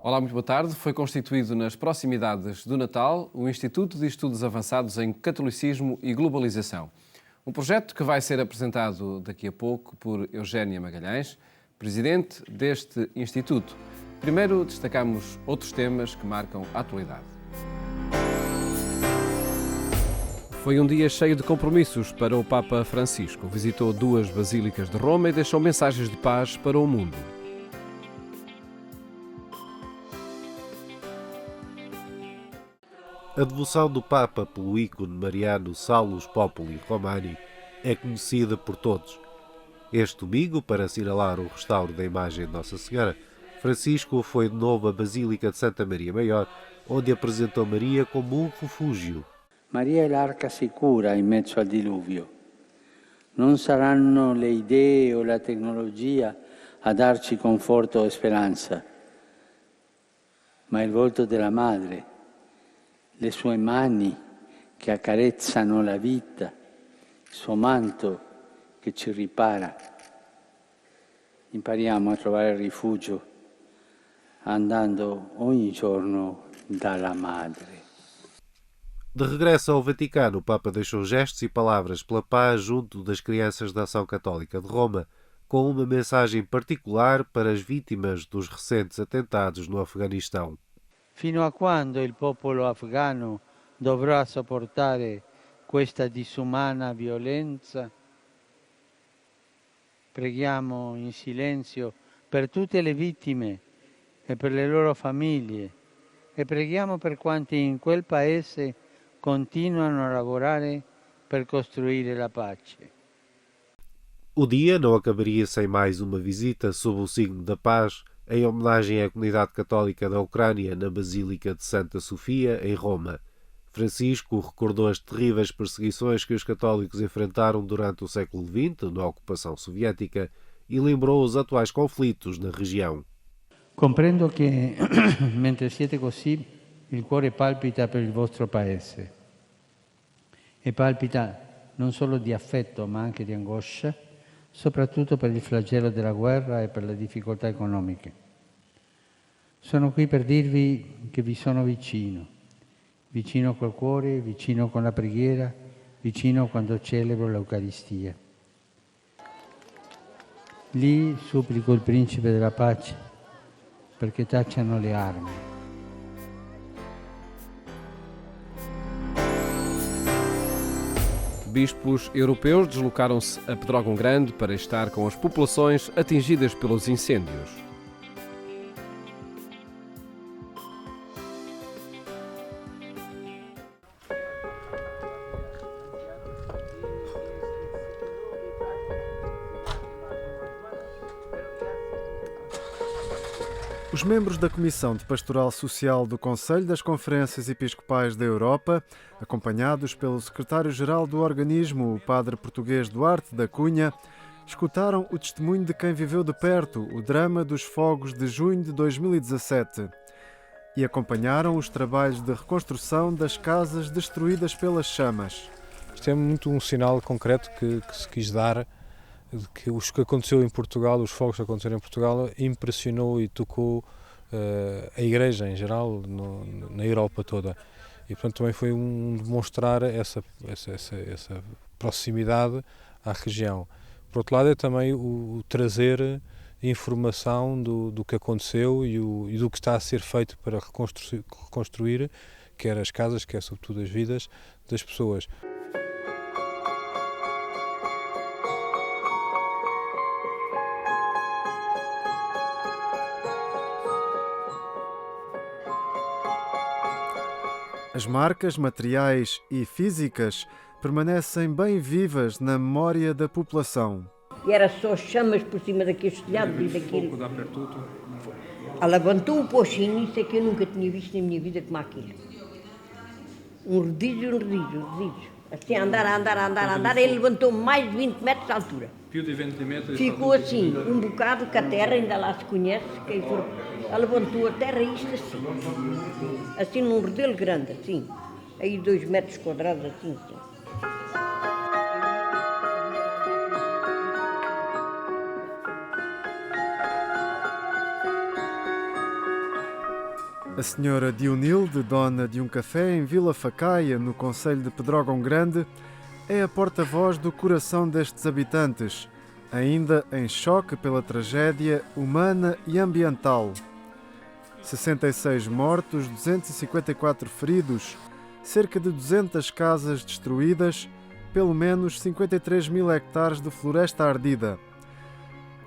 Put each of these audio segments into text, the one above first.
Olá, muito boa tarde. Foi constituído nas proximidades do Natal o Instituto de Estudos Avançados em Catolicismo e Globalização. Um projeto que vai ser apresentado daqui a pouco por Eugénia Magalhães, presidente deste Instituto. Primeiro destacamos outros temas que marcam a atualidade. Foi um dia cheio de compromissos para o Papa Francisco. Visitou duas basílicas de Roma e deixou mensagens de paz para o mundo. A devoção do Papa pelo ícone mariano Salus Populi Romani é conhecida por todos. Este domingo, para assinalar o restauro da imagem de Nossa Senhora, Francisco foi de novo à Basílica de Santa Maria Maior, onde apresentou Maria como um refúgio. Maria è l'arca sicura in mezzo al diluvio. Non saranno le idee o la tecnologia a darci conforto e speranza, ma il volto della Madre, le sue mani che accarezzano la vita, il suo manto che ci ripara. Impariamo a trovare rifugio andando ogni giorno dalla Madre. De regresso ao Vaticano, o Papa deixou gestos e palavras pela paz junto das crianças da Ação Católica de Roma, com uma mensagem particular para as vítimas dos recentes atentados no Afeganistão. Fino a quando il popolo afghano dovrà sopportare questa disumana violenza? Preghiamo in silenzio per tutte le vittime e per le loro famiglie e preghiamo per quanti in quel paese continuano a lavorare per costruire la pace. O dia não acabaria sem mais uma visita sob o signo da paz, em homenagem à comunidade católica da Ucrânia na Basílica de Santa Sofia, em Roma. Francisco recordou as terríveis perseguições que os católicos enfrentaram durante o século XX, na ocupação soviética, e lembrou os atuais conflitos na região. Comprendo che mentre siete così, il cuore palpita per il vostro paese. E palpita non solo di affetto, ma anche di angoscia, soprattutto per il flagello della guerra e per le difficoltà economiche. Sono qui per dirvi che vi sono vicino col cuore, vicino con la preghiera, vicino quando celebro l'Eucaristia. Lì supplico il Principe della Pace perché tacciano le armi. Bispos europeus deslocaram-se a Pedrógão Grande para estar com as populações atingidas pelos incêndios. Os membros da Comissão de Pastoral Social do Conselho das Conferências Episcopais da Europa, acompanhados pelo secretário-geral do organismo, o padre português Duarte da Cunha, escutaram o testemunho de quem viveu de perto o drama dos fogos de junho de 2017 e acompanharam os trabalhos de reconstrução das casas destruídas pelas chamas. Isto é muito um sinal concreto que se quis dar de que o que aconteceu em Portugal, os fogos que aconteceram em Portugal, impressionou e tocou a Igreja em geral, na Europa toda. E portanto também foi demonstrar essa proximidade à região. Por outro lado é também o trazer informação do que aconteceu e do que está a ser feito para reconstruir, quer as casas, quer sobretudo as vidas das pessoas. As marcas materiais e físicas permanecem bem vivas na memória da população. E era só chamas por cima daquele telhado e daquilo. Ela levantou o poxinho, isso é que eu nunca tinha visto na minha vida como aquilo. Um rodízio. Assim, andar, ele levantou mais de 20 metros de altura. Ficou assim, um bocado que a terra ainda lá se conhece, ela levantou a terra isto assim num rodelo grande, assim, aí 2 metros quadrados, assim. A senhora Dionilde, dona de um café em Vila Facaia, no concelho de Pedrógão Grande, é a porta-voz do coração destes habitantes, ainda em choque pela tragédia humana e ambiental. 66 mortos, 254 feridos, cerca de 200 casas destruídas, pelo menos 53 mil hectares de floresta ardida.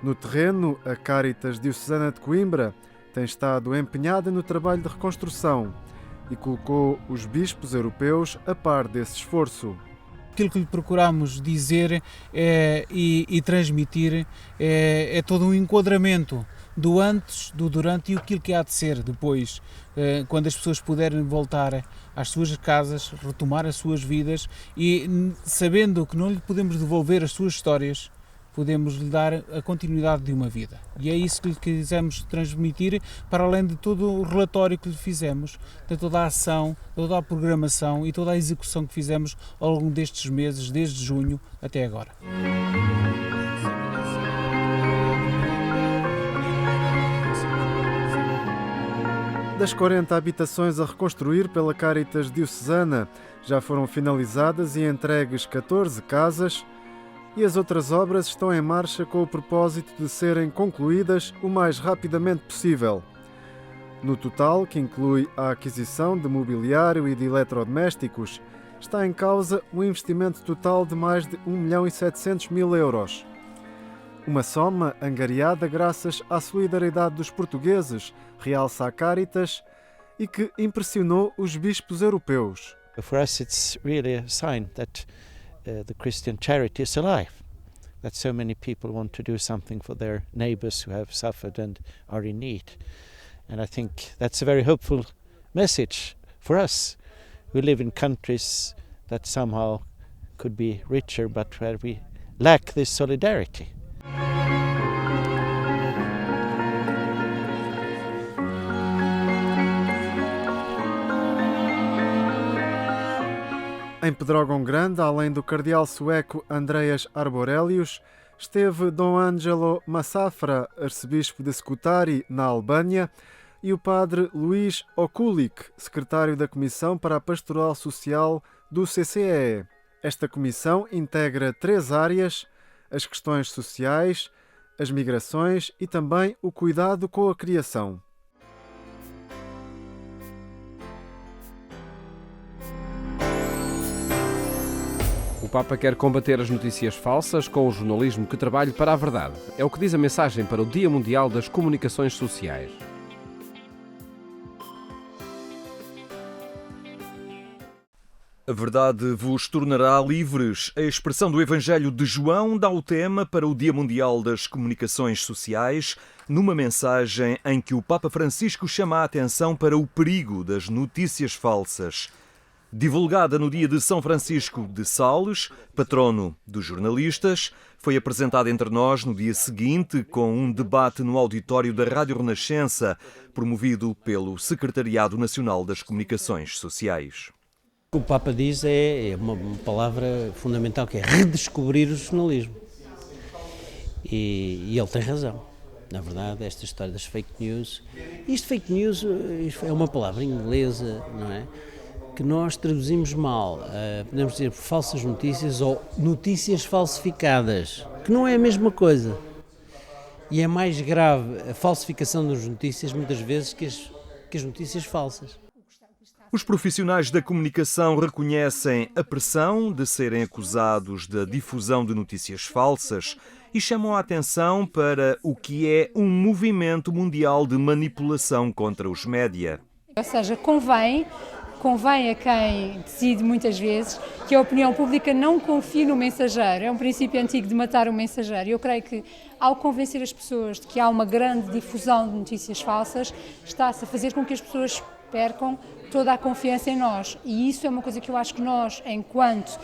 No terreno, a Cáritas Diocesana de Coimbra tem estado empenhada no trabalho de reconstrução e colocou os bispos europeus a par desse esforço. Aquilo que lhe procuramos dizer e transmitir é todo um enquadramento do antes, do durante e aquilo que há de ser depois, quando as pessoas puderem voltar às suas casas, retomar as suas vidas e sabendo que não lhe podemos devolver as suas histórias, podemos lhe dar a continuidade de uma vida. E é isso que lhe quisemos transmitir, para além de todo o relatório que lhe fizemos, de toda a ação, toda a programação e toda a execução que fizemos ao longo destes meses, desde junho até agora. Das 40 habitações a reconstruir pela Cáritas Diocesana, já foram finalizadas e entregues 14 casas, e as outras obras estão em marcha com o propósito de serem concluídas o mais rapidamente possível. No total, que inclui a aquisição de mobiliário e de eletrodomésticos, está em causa um investimento total de mais de 1.700.000 euros. Uma soma angariada graças à solidariedade dos portugueses, realça a Cáritas, e que impressionou os bispos europeus. For us it's really a sign that the Christian charity is alive, that so many people want to do something for their neighbors who have suffered and are in need. And I think that's a very hopeful message for us. We live in countries that somehow could be richer, but where we lack this solidarity. Em Pedrógão Grande, além do cardeal sueco Andreas Arborelius, esteve Dom Angelo Massafra, arcebispo de Scutari, na Albânia, e o padre Luís Okulik, secretário da Comissão para a Pastoral Social do CCEE. Esta comissão integra 3 áreas: as questões sociais, as migrações e também o cuidado com a criação. O Papa quer combater as notícias falsas com o jornalismo que trabalhe para a verdade. É o que diz a mensagem para o Dia Mundial das Comunicações Sociais. A verdade vos tornará livres. A expressão do Evangelho de João dá o tema para o Dia Mundial das Comunicações Sociais, numa mensagem em que o Papa Francisco chama a atenção para o perigo das notícias falsas. Divulgada no dia de São Francisco de Sales, patrono dos jornalistas, foi apresentada entre nós no dia seguinte com um debate no auditório da Rádio Renascença, promovido pelo Secretariado Nacional das Comunicações Sociais. O que o Papa diz é uma palavra fundamental, que é redescobrir o jornalismo. E ele tem razão. Na verdade, esta história das fake news, fake news é uma palavra inglesa, não é? Que nós traduzimos mal, podemos dizer falsas notícias ou notícias falsificadas, que não é a mesma coisa. E é mais grave a falsificação das notícias, muitas vezes, que as notícias falsas. Os profissionais da comunicação reconhecem a pressão de serem acusados da difusão de notícias falsas e chamam a atenção para o que é um movimento mundial de manipulação contra os média. Ou seja, convém a quem decide muitas vezes que a opinião pública não confie no mensageiro. É um princípio antigo de matar o mensageiro. Eu creio que, ao convencer as pessoas de que há uma grande difusão de notícias falsas, está-se a fazer com que as pessoas percam toda a confiança em nós. E isso é uma coisa que eu acho que nós, enquanto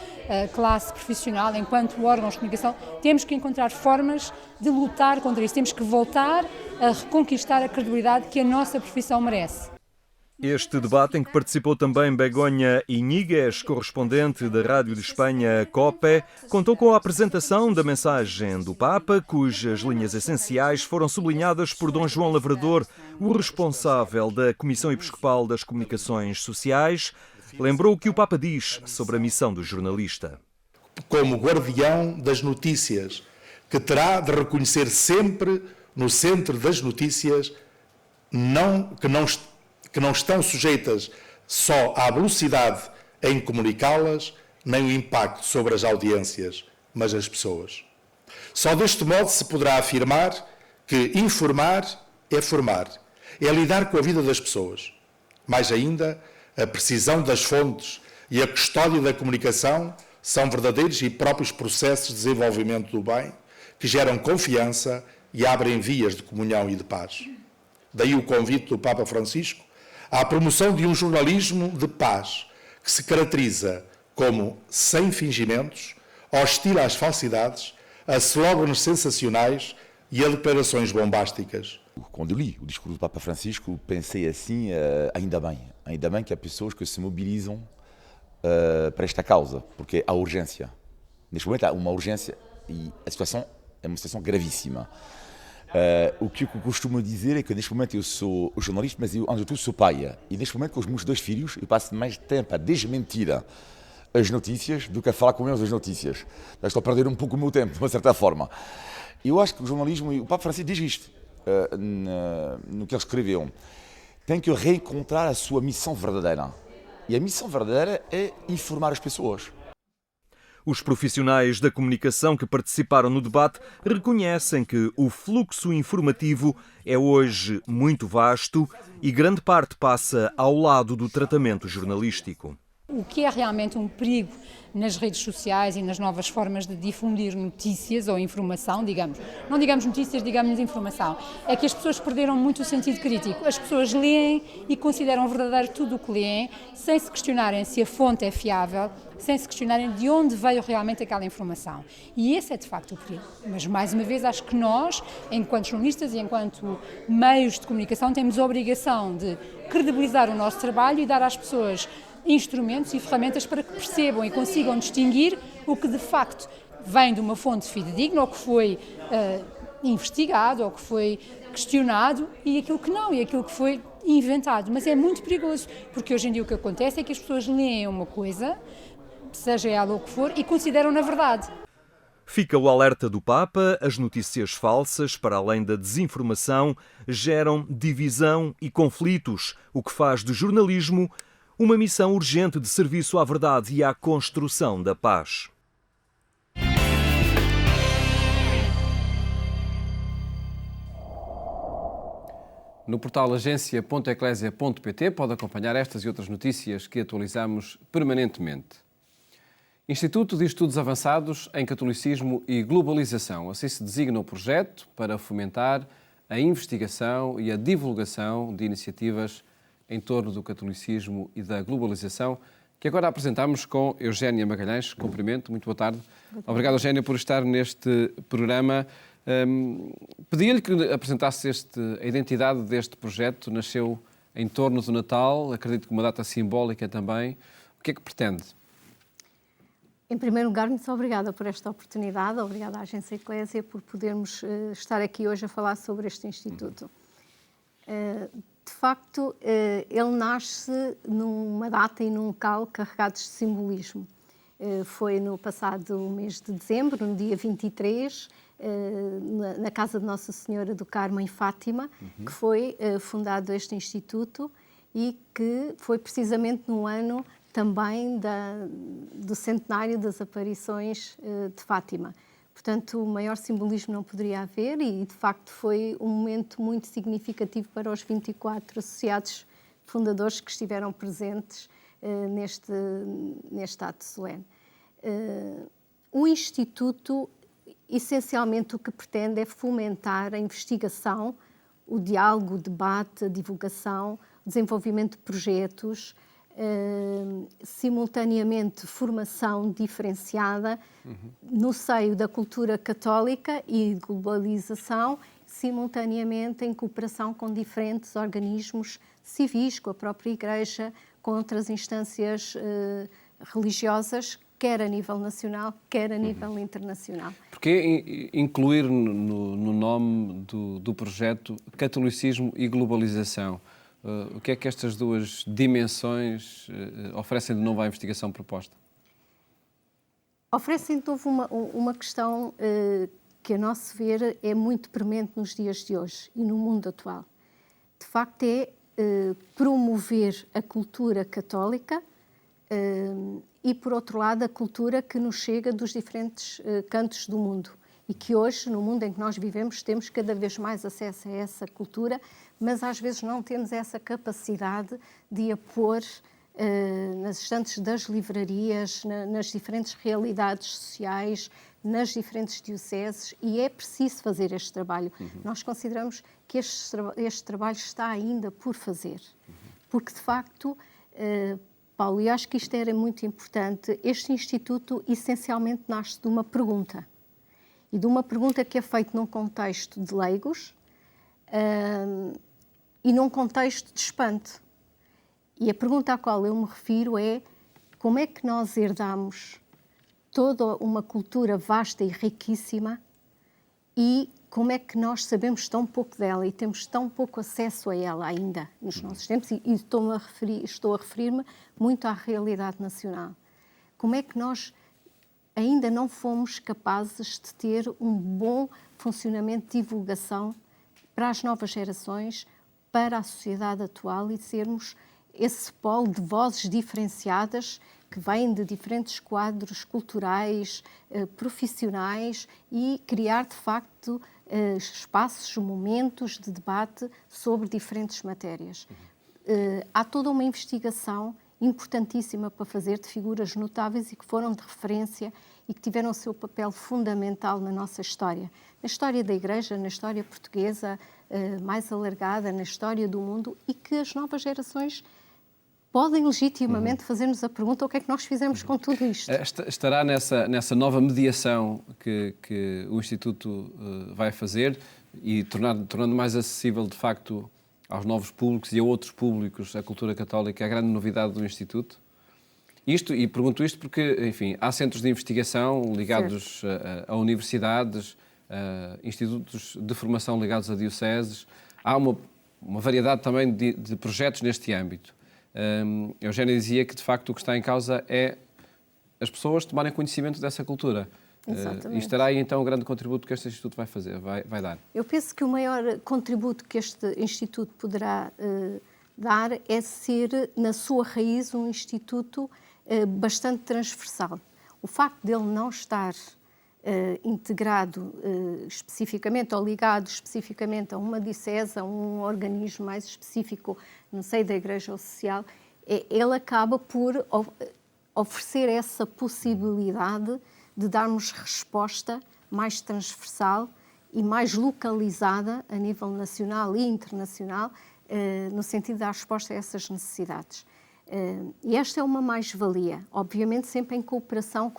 classe profissional, enquanto órgãos de comunicação, temos que encontrar formas de lutar contra isso. Temos que voltar a reconquistar a credibilidade que a nossa profissão merece. Este debate, em que participou também Begonha Iñiguez, correspondente da Rádio de Espanha COPE, contou com a apresentação da mensagem do Papa, cujas linhas essenciais foram sublinhadas por Dom João Lavrador, o responsável da Comissão Episcopal das Comunicações Sociais. Lembrou o que o Papa diz sobre a missão do jornalista. Como guardião das notícias, que terá de reconhecer sempre no centro das notícias que não estão sujeitas só à velocidade em comunicá-las, nem o impacto sobre as audiências, mas as pessoas. Só deste modo se poderá afirmar que informar é formar, é lidar com a vida das pessoas. Mais ainda, a precisão das fontes e a custódia da comunicação são verdadeiros e próprios processos de desenvolvimento do bem que geram confiança e abrem vias de comunhão e de paz. Daí o convite do Papa Francisco à promoção de um jornalismo de paz que se caracteriza como sem fingimentos, hostil às falsidades, a slogans sensacionais e a declarações bombásticas. Quando eu li o discurso do Papa Francisco, pensei assim, ainda bem que há pessoas que se mobilizam para esta causa, porque há urgência. Neste momento há uma urgência e a situação é uma situação gravíssima. O que eu costumo dizer é que neste momento eu sou jornalista, mas eu, antes de tudo, sou pai. E neste momento, com os meus 2 filhos, eu passo mais tempo a desmentir as notícias do que a falar com eles as notícias. Estou a perder um pouco o meu tempo, de uma certa forma. Eu acho que o jornalismo, e o Papa Francisco diz isto, no que ele escreveu, tem que reencontrar a sua missão verdadeira. E a missão verdadeira é informar as pessoas. Os profissionais da comunicação que participaram no debate reconhecem que o fluxo informativo é hoje muito vasto e grande parte passa ao lado do tratamento jornalístico. O que é realmente um perigo nas redes sociais e nas novas formas de difundir notícias ou informação, digamos, não digamos notícias, digamos informação, é que as pessoas perderam muito o sentido crítico. As pessoas leem e consideram verdadeiro tudo o que leem, sem se questionarem se a fonte é fiável, sem se questionarem de onde veio realmente aquela informação. E esse é de facto o perigo. Mas mais uma vez acho que nós, enquanto jornalistas e enquanto meios de comunicação, temos a obrigação de credibilizar o nosso trabalho e dar às pessoas instrumentos e ferramentas para que percebam e consigam distinguir o que de facto vem de uma fonte fidedigna, ou que foi investigado, ou que foi questionado, e aquilo que não, e aquilo que foi inventado. Mas é muito perigoso, porque hoje em dia o que acontece é que as pessoas leem uma coisa, seja ela o que for, e consideram na verdade. Fica o alerta do Papa: as notícias falsas, para além da desinformação, geram divisão e conflitos, o que faz do jornalismo uma missão urgente de serviço à verdade e à construção da paz. No portal agência.eclesia.pt pode acompanhar estas e outras notícias que atualizamos permanentemente. Instituto de Estudos Avançados em Catolicismo e Globalização. Assim se designa o projeto para fomentar a investigação e a divulgação de iniciativas em torno do catolicismo e da globalização, que agora apresentamos com Eugénia Magalhães. Cumprimento, muito boa tarde. Obrigado, Eugénia, por estar neste programa. Pedia-lhe que apresentasse a identidade deste projeto. Nasceu em torno do Natal, acredito que uma data simbólica também. O que é que pretende? Em primeiro lugar, muito obrigada por esta oportunidade, obrigada à Agência Eclésia por podermos estar aqui hoje a falar sobre este Instituto. De facto, ele nasce numa data e num local carregados de simbolismo. Foi no passado mês de dezembro, no dia 23, na casa de Nossa Senhora do Carmo, em Fátima, que foi fundado este Instituto e que foi precisamente no ano também do centenário das aparições de Fátima. Portanto, o maior simbolismo não poderia haver e, de facto, foi um momento muito significativo para os 24 associados fundadores que estiveram presentes neste ato solene. O Instituto, essencialmente, o que pretende é fomentar a investigação, o diálogo, o debate, a divulgação, o desenvolvimento de projetos, simultaneamente formação diferenciada no seio da cultura católica e globalização, simultaneamente em cooperação com diferentes organismos civis, com a própria Igreja, com outras instâncias religiosas, quer a nível nacional, quer a nível internacional. Porquê incluir no nome do projeto catolicismo e globalização? O que é que estas duas dimensões oferecem de novo à investigação proposta? Oferecem de novo uma questão que, a nosso ver, é muito premente nos dias de hoje e no mundo atual. De facto, é promover a cultura católica e, por outro lado, a cultura que nos chega dos diferentes cantos do mundo. E que hoje, no mundo em que nós vivemos, temos cada vez mais acesso a essa cultura, mas às vezes não temos essa capacidade de a pôr nas estantes das livrarias, nas diferentes realidades sociais, nas diferentes dioceses, e é preciso fazer este trabalho. Nós consideramos que este trabalho está ainda por fazer, porque de facto, Paulo, e acho que isto era muito importante, este Instituto essencialmente nasce de uma pergunta, e de uma pergunta que é feita num contexto de leigos e num contexto de espanto. E a pergunta à qual eu me refiro é: como é que nós herdamos toda uma cultura vasta e riquíssima e como é que nós sabemos tão pouco dela e temos tão pouco acesso a ela ainda nos nossos tempos? E estou a referir-me muito à realidade nacional. Como é que nós ainda não fomos capazes de ter um bom funcionamento de divulgação para as novas gerações, para a sociedade atual, e sermos esse polo de vozes diferenciadas que vêm de diferentes quadros culturais, profissionais, e criar, de facto, espaços, momentos de debate sobre diferentes matérias. Há toda uma investigação importantíssima para fazer de figuras notáveis e que foram de referência e que tiveram o seu papel fundamental na nossa história. Na história da Igreja, na história portuguesa mais alargada, na história do mundo, e que as novas gerações podem legitimamente fazer-nos a pergunta: o que é que nós fizemos com tudo isto? Estará nessa nova mediação que o Instituto vai fazer e tornando mais acessível, de facto, aos novos públicos e a outros públicos a cultura católica, a grande novidade do Instituto? E pergunto isto porque, enfim, há centros de investigação ligados a universidades, a institutos de formação ligados a dioceses, há uma variedade também de projetos neste âmbito. Eugénia dizia que, de facto, o que está em causa é as pessoas tomarem conhecimento dessa cultura. E estará aí, então, o grande contributo que este Instituto vai dar. Eu penso que o maior contributo que este Instituto poderá dar é ser, na sua raiz, um Instituto bastante transversal. O facto dele não estar integrado especificamente ou ligado especificamente a uma diocese, a um organismo mais específico, não sei, da Igreja Social, ele acaba por oferecer essa possibilidade de darmos resposta mais transversal e mais localizada a nível nacional e internacional, no sentido de dar resposta a essas necessidades. E esta é uma mais-valia, obviamente sempre em cooperação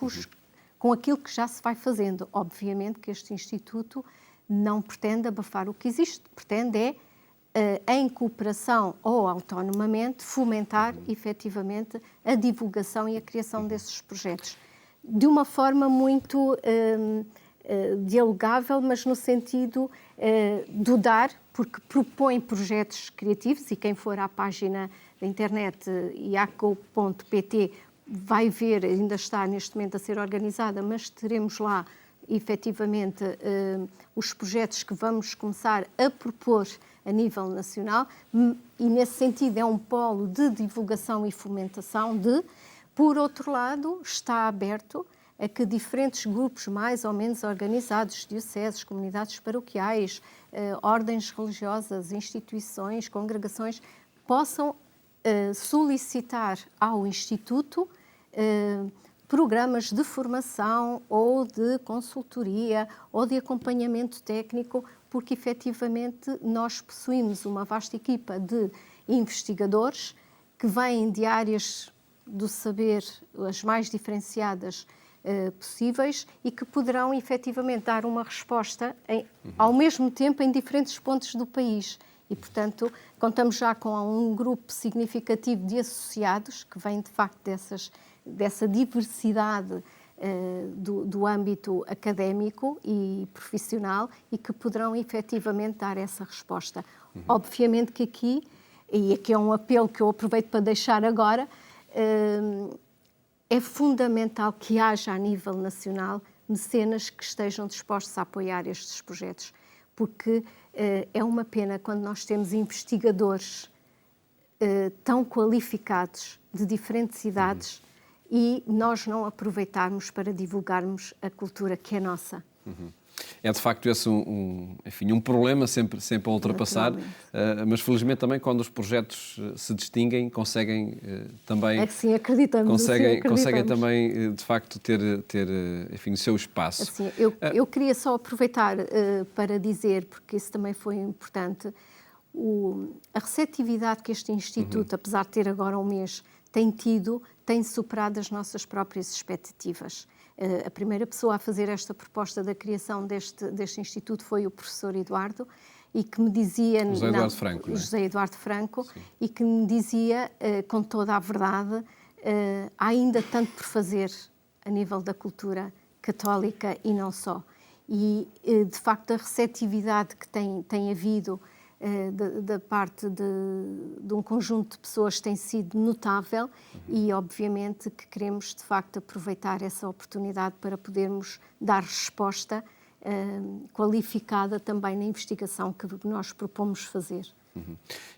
com aquilo que já se vai fazendo. Obviamente que este Instituto não pretende abafar o que existe, pretende em cooperação ou autonomamente, fomentar efetivamente a divulgação e a criação desses projetos. De uma forma muito dialogável, mas no sentido do dar, porque propõe projetos criativos, e quem for à página da internet iaco.pt vai ver, ainda está neste momento a ser organizada, mas teremos lá efetivamente os projetos que vamos começar a propor a nível nacional, e nesse sentido é um polo de divulgação e fomentação por outro lado, está aberto a que diferentes grupos mais ou menos organizados, dioceses, comunidades paroquiais, ordens religiosas, instituições, congregações, possam solicitar ao Instituto programas de formação ou de consultoria ou de acompanhamento técnico, porque efetivamente nós possuímos uma vasta equipa de investigadores que vêm de áreas do saber as mais diferenciadas possíveis e que poderão efetivamente dar uma resposta ao mesmo tempo em diferentes pontos do país. E, portanto, contamos já com um grupo significativo de associados que vem, de facto, dessa diversidade do âmbito académico e profissional e que poderão efetivamente dar essa resposta. Obviamente que aqui, e aqui é um apelo que eu aproveito para deixar agora, é fundamental que haja a nível nacional mecenas que estejam dispostos a apoiar estes projetos, porque é uma pena quando nós temos investigadores tão qualificados de diferentes idades e nós não aproveitarmos para divulgarmos a cultura que é nossa. É de facto esse um problema sempre a ultrapassar, mas felizmente também quando os projetos se distinguem conseguem também... É que sim, acreditamos. Conseguem também de facto ter enfim, o seu espaço. Assim, eu queria só aproveitar para dizer, porque isso também foi importante, a receptividade que este Instituto, apesar de ter agora um mês, tem tido, tem superado as nossas próprias expectativas. A primeira pessoa a fazer esta proposta da criação deste Instituto foi o professor Eduardo, e que me dizia... José Eduardo Franco, e que me dizia, com toda a verdade, há ainda tanto por fazer a nível da cultura católica e não só. E, de facto, a receptividade que tem havido da parte de um conjunto de pessoas tem sido notável e, obviamente, que queremos, de facto, aproveitar essa oportunidade para podermos dar resposta qualificada também na investigação que nós propomos fazer.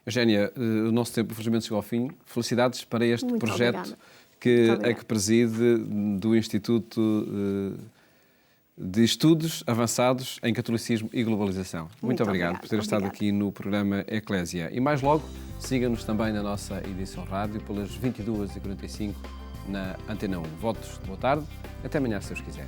Eugénia, o nosso tempo, infelizmente, chegou ao fim. Felicidades para este Muito projeto obrigada. que preside do Instituto de Estudos Avançados em Catolicismo e Globalização. Muito obrigado por ter estado aqui no programa Eclésia. E mais logo, siga-nos também na nossa edição rádio pelas 22h45 na Antena 1. Votos de boa tarde. Até amanhã, se Deus quiser.